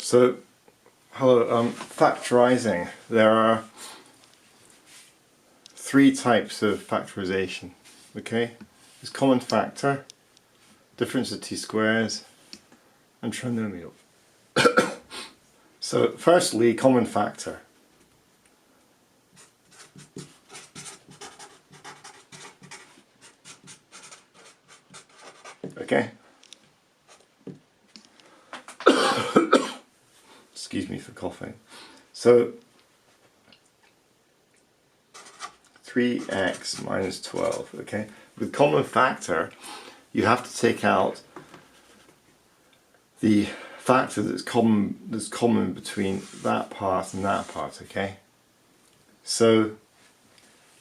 So, hello, factorizing. There are three types of factorization. Okay, there's common factor, difference of t-squares, and trinomial. So, firstly, common factor. Okay. Excuse me for coughing. So 3x minus 12, okay? With common factor, you have to take out the factor that's common between that part and that part, okay? So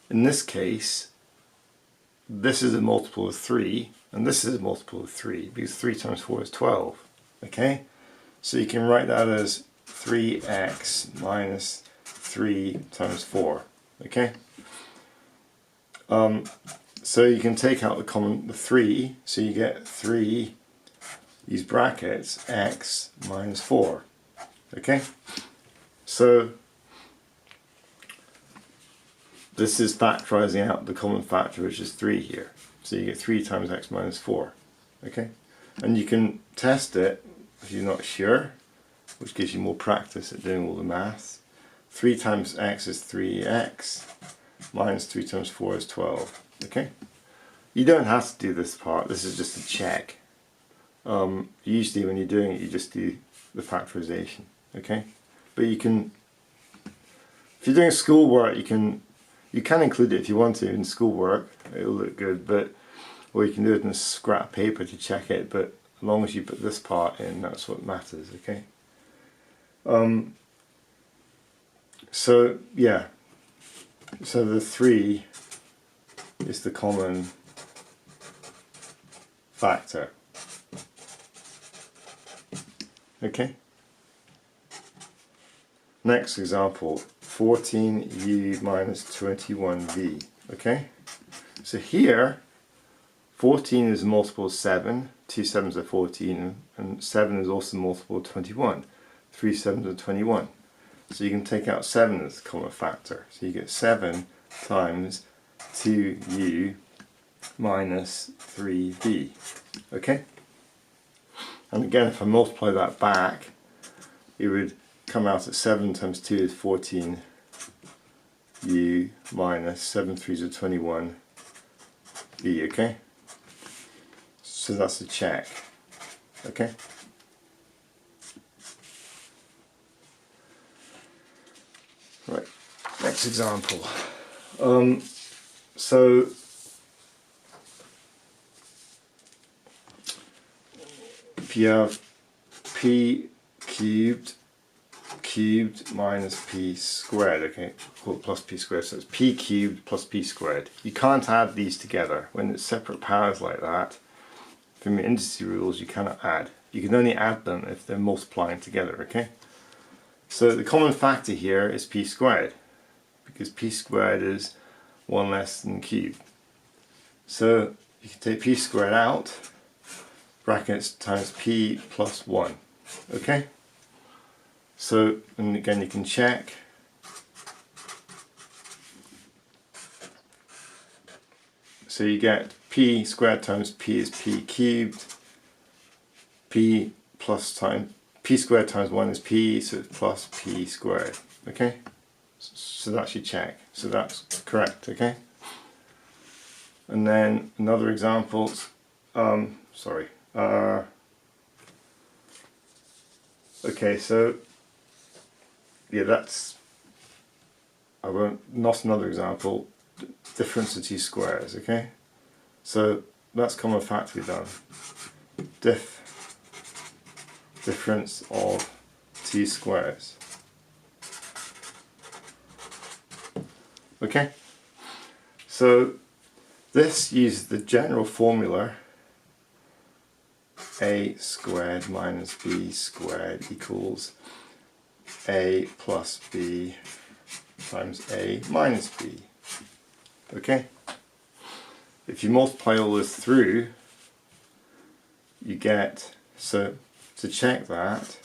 in this case, this is a multiple of 3, and this is a multiple of 3, because 3 times 4 is 12, okay? So you can write that as 3x minus 3 times 4, okay? So you can take out the 3, so you get 3, use brackets, x minus 4, okay? So this is factorizing out the common factor, which is 3 here. So you get 3 times x minus 4, okay? And you can test it if you're not sure, which gives you more practice at doing all the maths. 3 times x is 3x, minus 3 times 4 is 12, okay? You don't have to do this part, this is just a check. Usually when you're doing it, you just do the factorization, okay? But you can, if you're doing schoolwork, you can include it if you want to in schoolwork, it'll look good, but or you can do it in a scrap of paper to check it, but as long as you put this part in, that's what matters, okay? So yeah, so the 3 is the common factor, okay? Next example, 14u minus 21v, okay? So here, 14 is a multiple of 7, 2 7s are 14, and 7 is also a multiple of 21. 3 7s are 21. So you can take out 7 as the common factor. So you get 7 times 2u minus 3v. Okay? And again, if I multiply that back, it would come out at 7 times 2 is 14u minus 7 3s are 21v. Okay? So that's a check. Okay? Right, next example. So if you have p cubed minus p squared, okay, plus p squared, so it's p cubed plus p squared. You can't add these together. When it's separate powers like that, from your indices rules, you cannot add. You can only add them if they're multiplying together, okay? So the common factor here is p squared, because p squared is 1 less than cubed. So you can take p squared out, brackets times p plus 1, okay? So, and again you can check. So you get p squared times p is p cubed, p squared times 1 is p, so it's plus p squared, okay? So that's your check, so that's correct, okay? And then another example, okay, so yeah, that's, not another example, difference of t-squares, okay? So that's common factor we've done. Difference of t-squares. Okay? So this uses the general formula a squared minus b squared equals a plus b times a minus b. Okay? If you multiply all this through, you get, so to check that,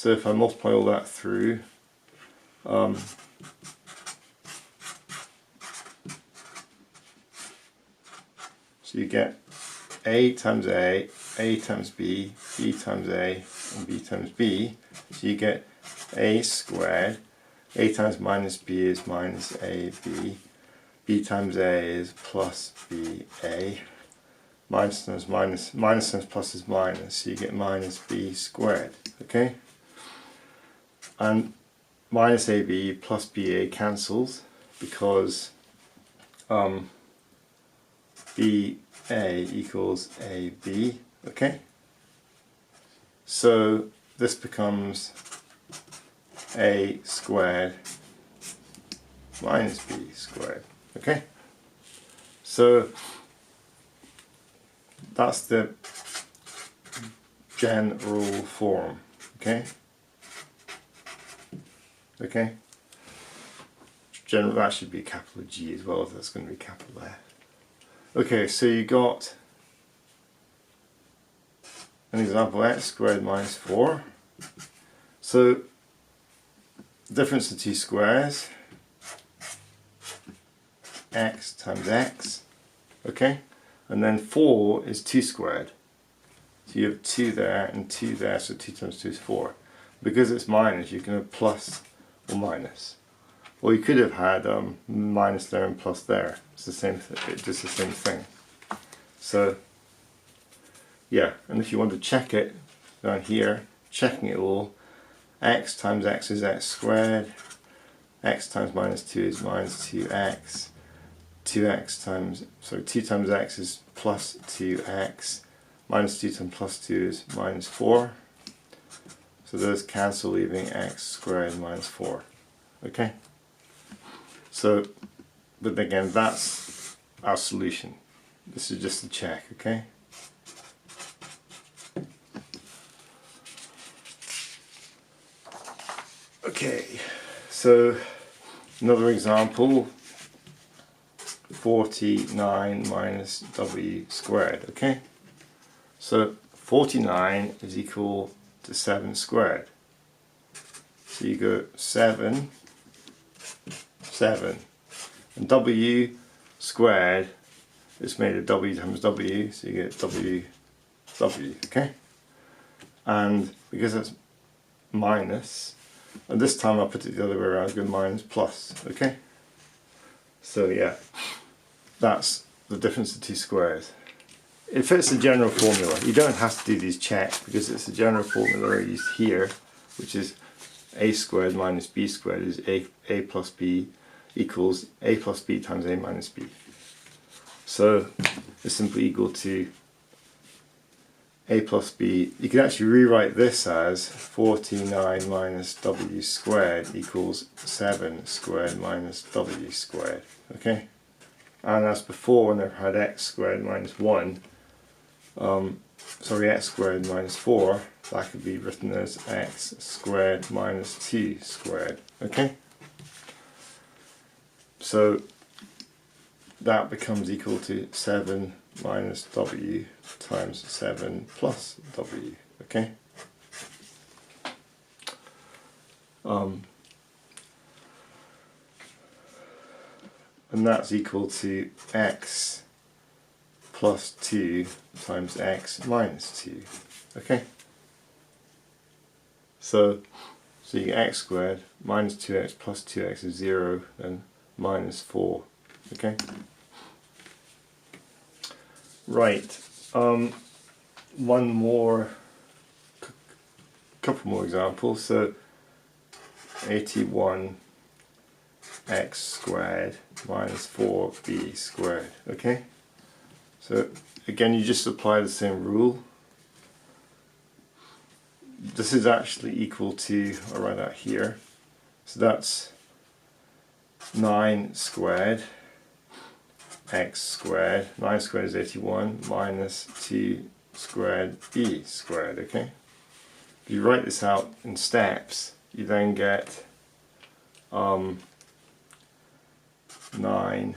So if I multiply all that through, so you get a times a times b times a, and b times b. So you get a squared. A times minus b is minus ab. B times a is plus ba. Minus times minus, minus times plus is minus. So you get minus b squared. Okay? And minus ab plus ba cancels because ba equals ab. Okay? So this becomes a squared minus b squared. Okay? So that's the general form. Okay? Okay? General, that should be capital G as well, if that's going to be capital F. Okay, so you got an example, x squared minus 4. So the difference of two squares, x times x, okay? And then 4 is 2 squared. So you have 2 there and 2 there, so 2 times 2 is 4. Because it's minus, you can have plus or minus. Or you could have had minus there and plus there. It's the same, just the same thing. So yeah, and if you want to check it down here, checking it all, x times x is x squared, x times minus 2 is minus 2x, 2x times, sorry, 2 times x is plus 2x, minus 2 times plus 2 is minus 4. So those cancel, leaving x squared minus 4. Okay? So, but again, that's our solution. This is just a check, okay? Okay, so another example, 49 minus w squared, okay? So 49 is equal to 7 squared. So you go 7, 7, and w squared is made of w times w, so you get w, okay? And because it's minus, and this time I'll put it the other way around, go minus plus, okay? So yeah, that's the difference of two squares. It fits the general formula. You don't have to do these checks because it's the general formula used here, which is a squared minus b squared is a plus b equals a plus b times a minus b. So it's simply equal to a plus b. You can actually rewrite this as 49 minus w squared equals 7 squared minus w squared. Okay? And as before, when I've had x squared minus 1, x squared minus 4, that could be written as x squared minus 2 squared. Okay? So that becomes equal to 7 minus w times 7 plus w. Okay? And that's equal to x plus 2 times x minus 2. Okay? So you get x squared minus 2x plus 2x is 0, and minus 4. Okay? Right. One more, couple more examples. So 81 x squared minus 4b squared. Okay? So again, you just apply the same rule. This is actually equal to, I'll write that here. So that's 9 squared x squared, 9 squared is 81, minus 2 squared b squared, okay? If you write this out in steps, you then get 9x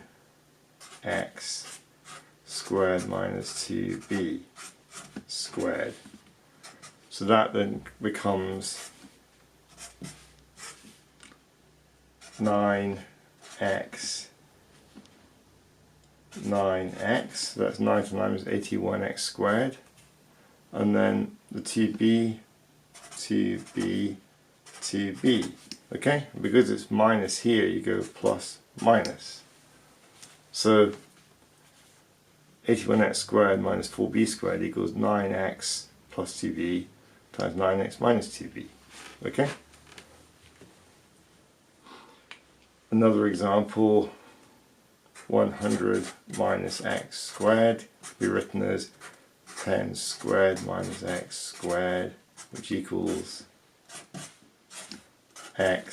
squared minus 2b squared. So that then becomes 9x, 9x, so that's 9 to 9 is 81x squared, and then the 2b, 2b, 2b, okay? Because it's minus here, you go plus minus. So 81x squared minus 4b squared equals 9x plus 2b times 9x minus 2b, okay? Another example, 100 minus x squared can be written as 10 squared minus x squared, which equals 10,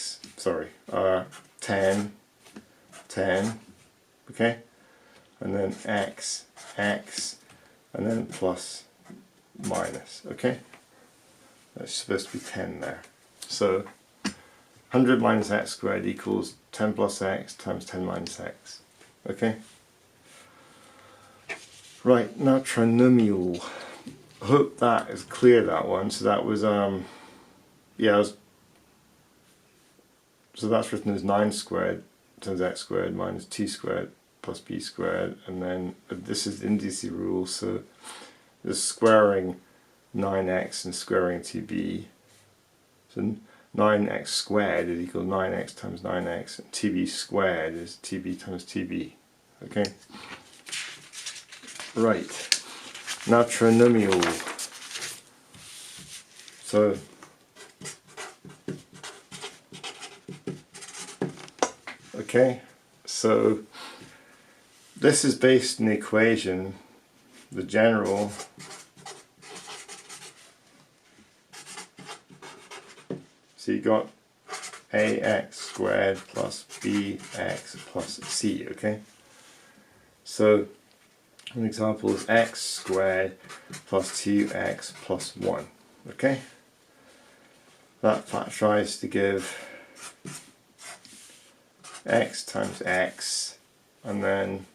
okay? And then x, and then plus minus, okay? That's supposed to be 10 there. So 100 minus x squared equals 10 plus x times 10 minus x, okay? Right, now trinomial. I hope that is clear, that one. So that was, so that's written as 9 squared times x squared minus 2 squared plus b squared, and then this is the indices rule, so there's squaring 9x and squaring 2b. So 9x squared is equal to 9x times 9x, and 2b squared is 2b times 2b. Okay? Right. Now trinomial. So okay, so this is based on the equation, the general so you got ax squared plus bx plus c, okay? So an example is x squared plus 2x plus 1, okay? That factorizes to give x times x and then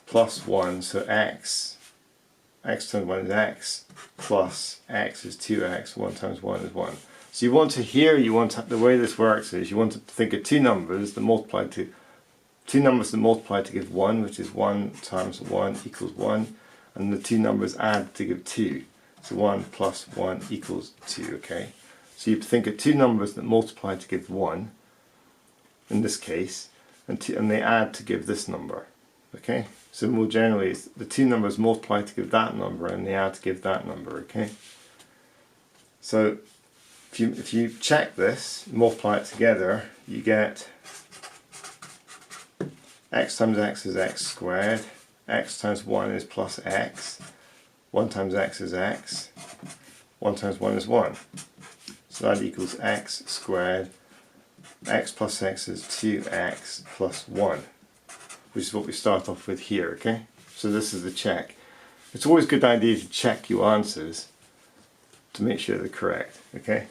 plus 1, so x times 1 is x, plus x is 2x, 1 times 1 is 1. So you want to the way this works is you want to think of two numbers that multiply to give 1, which is 1 times 1 equals 1, and the two numbers add to give 2. So 1 plus 1 equals 2, okay? So you think of two numbers that multiply to give 1, in this case, and they add to give this number, okay? So more generally, the two numbers multiply to give that number and they add to give that number, okay? So if you check this, multiply it together, you get x times x is x squared, x times 1 is plus x, 1 times x is x, 1 times 1 is 1. So that equals x squared, x plus x is 2x plus 1, which is what we start off with here, okay? So this is the check. It's always a good idea to check your answers to make sure they're correct, okay?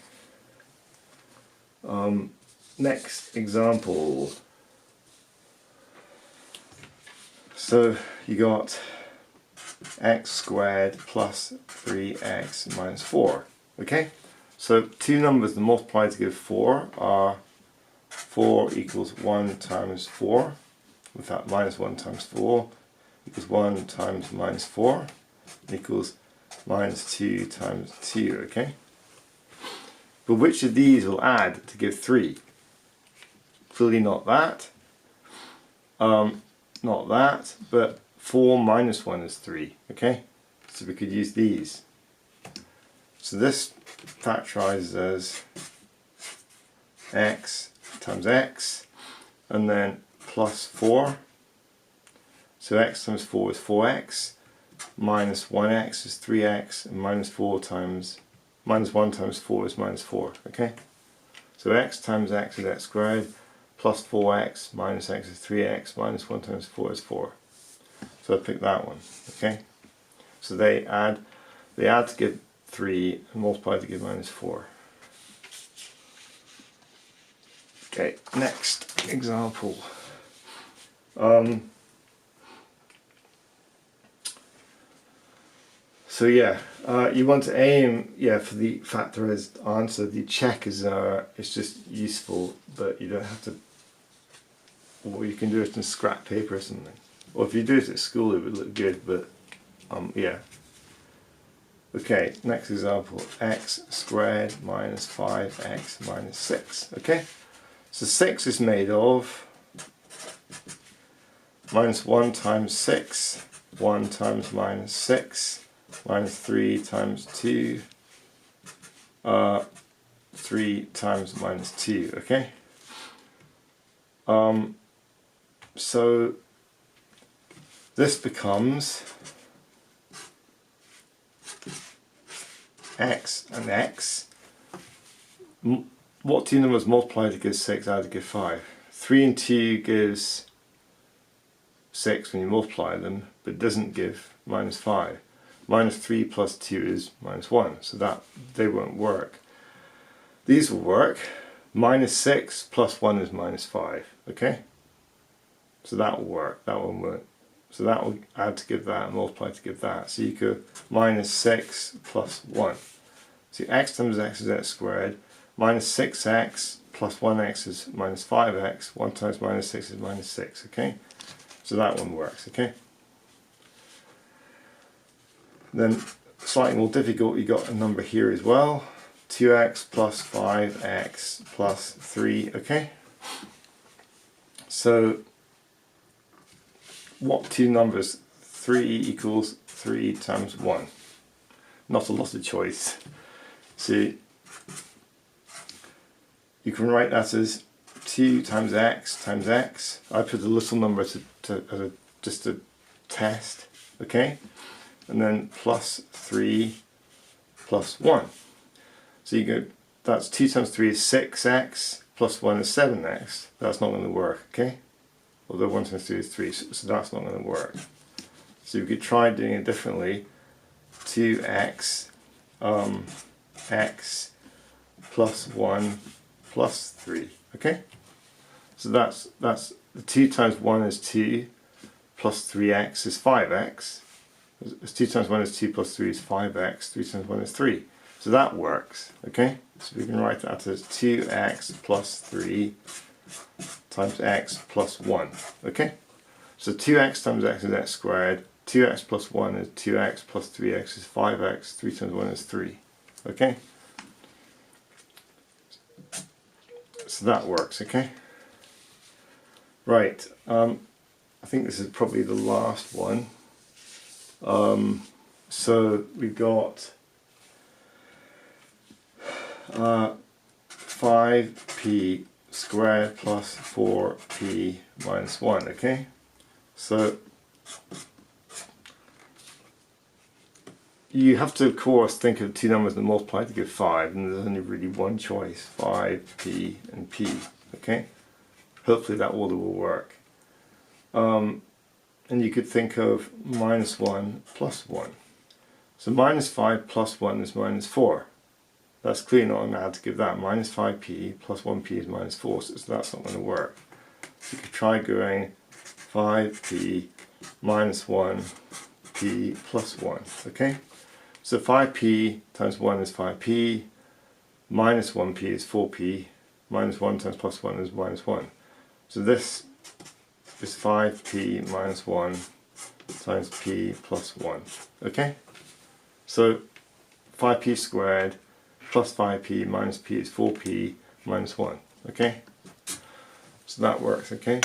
Next example. So you got x squared plus 3x minus 4, okay? So two numbers that multiply to give 4 are 4 equals 1 times 4, with that minus 1 times 4 equals 1 times minus 4 equals minus 2 times 2, okay? But which of these will add to give 3? Clearly not that. Not that, but 4 minus 1 is 3, okay? So we could use these. So this factorizes as x times x, and then plus 4. So x times 4 is 4x, minus 1x is 3x, and minus 1 times 4 is minus 4, okay? So x times x is x squared, plus 4x minus x is 3x, minus 1 times 4 is 4. So I pick that one, okay? So they add to give 3 and multiply to give minus 4. Okay, next example. So So yeah, you want to aim, yeah, for the factorized answer. The check is it's just useful, but you don't have to. What you can do is in scrap paper or something. Or if you do it at school, it would look good. But yeah. Okay, next example: x squared minus 5x minus 6. Okay, so 6 is made of minus 1 times 6, 1 times minus 6, minus 3 times 2, 3 times minus 2, okay? So this becomes x and x. What two numbers multiply to give 6 add to give 5? 3 and 2 gives 6 when you multiply them, but doesn't give minus 5. Minus 3 plus 2 is minus 1, so that they won't work. These will work. Minus 6 plus 1 is minus 5, okay? So that will work, that one won't. So that will add to give that and multiply to give that. So you go minus 6 plus 1. So x times x is x squared. Minus 6x plus 1x is minus 5x. 1 times minus 6 is minus 6, okay? So that one works, okay? Then slightly more difficult, you got a number here as well. 2x plus 5x plus 3, okay? So what two numbers? 3 equals 3 times 1. Not a lot of choice. So you can write that as 2 times x times x. I put a little number just to test, okay? And then plus 3 plus 1. So you go, that's 2 times 3 is 6x, plus 1 is 7x. That's not going to work, okay? Although 1 times 3 is 3, so that's not going to work. So you could try doing it differently. 2x x plus 1 plus 3, okay? So that's the 2 times 1 is 2, plus 3x is 5x. 2 times 1 is 2 plus 3 is 5x, 3 times 1 is 3. So that works, okay? So we can write that as 2x plus 3 times x plus 1, okay? So 2x times x is x squared, 2x plus 1 is 2x plus 3x is 5x, 3 times 1 is 3, okay? So that works, okay? Right, I think this is probably the last one. So we've got 5p squared plus 4p minus 1, okay? So you have to, of course, think of two numbers that multiply to give 5, and there's only really one choice, 5p and p, okay? Hopefully that order will work. And you could think of minus 1 plus 1. So minus 5 plus 1 is minus 4. That's clearly not an add to give that. Minus 5p plus 1p is minus 4, so that's not going to work. So you could try going 5p minus 1p plus 1, okay? So 5p times 1 is 5p, minus 1p is 4p, minus 1 times plus 1 is minus 1. So this is 5p minus 1 times p plus 1, okay? So 5p squared plus 5p minus p is 4p minus 1, okay? So that works, okay?